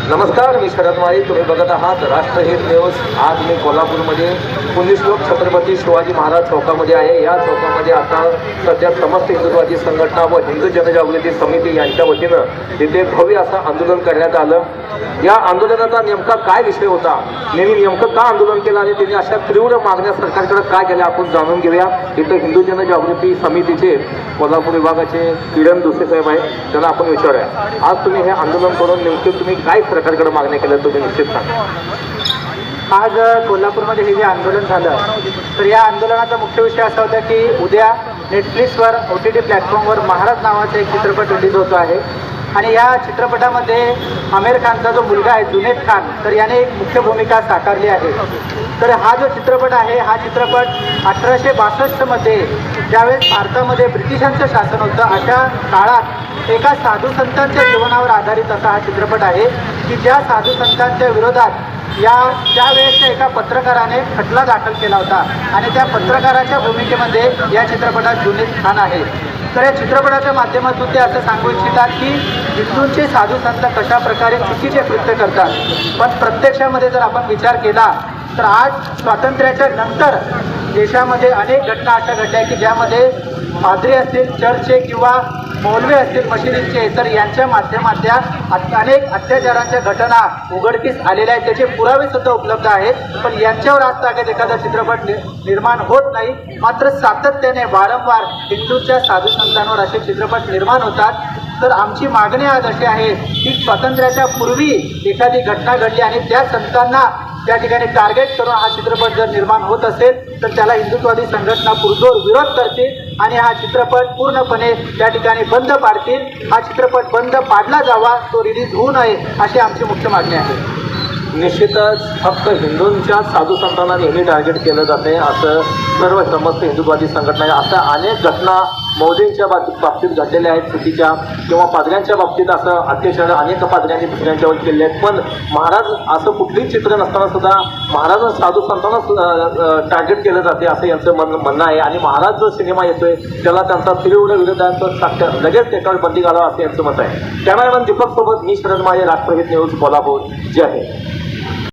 नमस्कार, मी शरद माळी. तुम्ही बघत आहात राष्ट्रहित न्यूज. आज मी कोल्हापूरमध्ये पुण्यश्लोक छत्रपती शिवाजी महाराज चौकामध्ये आहे. या चौकामध्ये आता सध्या समस्त हिंदुत्वादी संघटना व हिंदू जनजागृती समिती यांच्या वतीनं तिथे भव्य असं आंदोलन करण्यात आलं. या आंदोलनाचा नेमका काय विषय होता, नेमकं का आंदोलन केलं आणि त्यांनी अशा तीव्र मागण्या सरकारकडे काय केल्या आपण जाणून घेऊया. इथं हिंदू जनजागृती समितीचे कोल्हापूर विभागाचे किरण दुसरे साहेब आहेत, त्यांना आपण विचारूया. आज तुम्ही हे आंदोलन करून नेमके तुम्ही काय सरकारकडे मागण्या केल्या तुम्ही निश्चित सांगा. आज कोल्हापूरमध्ये हे जे आंदोलन झालं, तर या आंदोलनाचा मुख्य विषय असा होता की उद्या नेटफ्लिक्सवर OTT प्लॅटफॉर्मवर महाराज नावाचा एक चित्रपट रिलीज होतो आहे आणि या चित्रपटामध्ये आमिर खानचा जो मुलगा आहे जुनेद खान, तर याने एक मुख्य भूमिका साकारली आहे. तर हा जो चित्रपट आहे, हा चित्रपट 1862मध्ये ज्यावेळेस भारतामध्ये ब्रिटिशांचं शासन होतं, अशा काळात एका साधू संतांच्या जीवनावर आधारित असा हा चित्रपट आहे की ज्या साधू संतांच्या विरोधात त्यावेळेसच्या एका पत्रकाराने खटला दाखल केला होता आणि त्या पत्रकाराच्या भूमिकेमध्ये या चित्रपटात जुनेद खान आहे. तर या चित्रपटाच्या माध्यमातून ते असं सांगू इच्छितात की हिंदूंचे साधू संत कशा प्रकारे चुकीचे कृत्य करतात. पण प्रत्यक्षामध्ये जर आपण विचार केला तर आज स्वातंत्र्याच्या नंतर देशामध्ये अनेक घटना अशा घडल्या की ज्यामध्ये पाद्री असतील, चर्चचे किंवा मौलवी असतील मशिदींचे, तर यांच्या माध्यमातल्या अनेक अत्याचारांच्या घटना उघडकीस आलेल्या आहेत. त्याचे पुरावे सुद्धा उपलब्ध आहेत. पण यांच्यावर आज ताकद एखादा चित्रपट निर्माण होत नाही. मात्र सातत्याने वारंवार हिंदूच्या साधू संतांवर असे चित्रपट निर्माण होतात. तर आमची मागणी आज अशी आहे की स्वातंत्र्याच्या पूर्वी एखादी घटना घडली आणि त्या संतांना त्या ठिकाणी टार्गेट करून हा चित्रपट जर निर्माण होत असेल तर त्याला हिंदुत्ववादी संघटना पुरजोर विरोध करतील आणि हा चित्रपट पूर्णपणे त्या ठिकाणी बंद पाडतील. हा चित्रपट बंद पाडला जावा, तो रिलीज होऊ नये, अशी आमची मुख्य मागणी आहे. निश्चितच फक्त हिंदूंच्या साधू संतांना नेहमी टार्गेट केलं जाते असं सर्व समस्त हिंदुत्वादी संघटना. अशा अनेक घटना मौलींच्या बाबतीत घडलेल्या आहेत चुकीच्या, किंवा पाद्र्यांच्या बाबतीत असं अत्याचार अनेक पाद्र्यांनी दुसऱ्यांच्यावर केले आहेत. पण महाराज असं कुठलीच चित्र नसताना सुद्धा महाराज साधू संतांना टार्गेट केलं जाते असं यांचं म्हणणं आहे. आणि महाराज जो सिनेमा येतोय त्याला त्यांचा तीव्र विरोधांचं साक्ष लगेच त्याच्यावर बंदी घालावं असं यांचं मत आहे. कॅमेरामॅन दीपक सोबत मी शरद माळे, राष्ट्रहित न्यूज, कोल्हापूर. जय हिंद.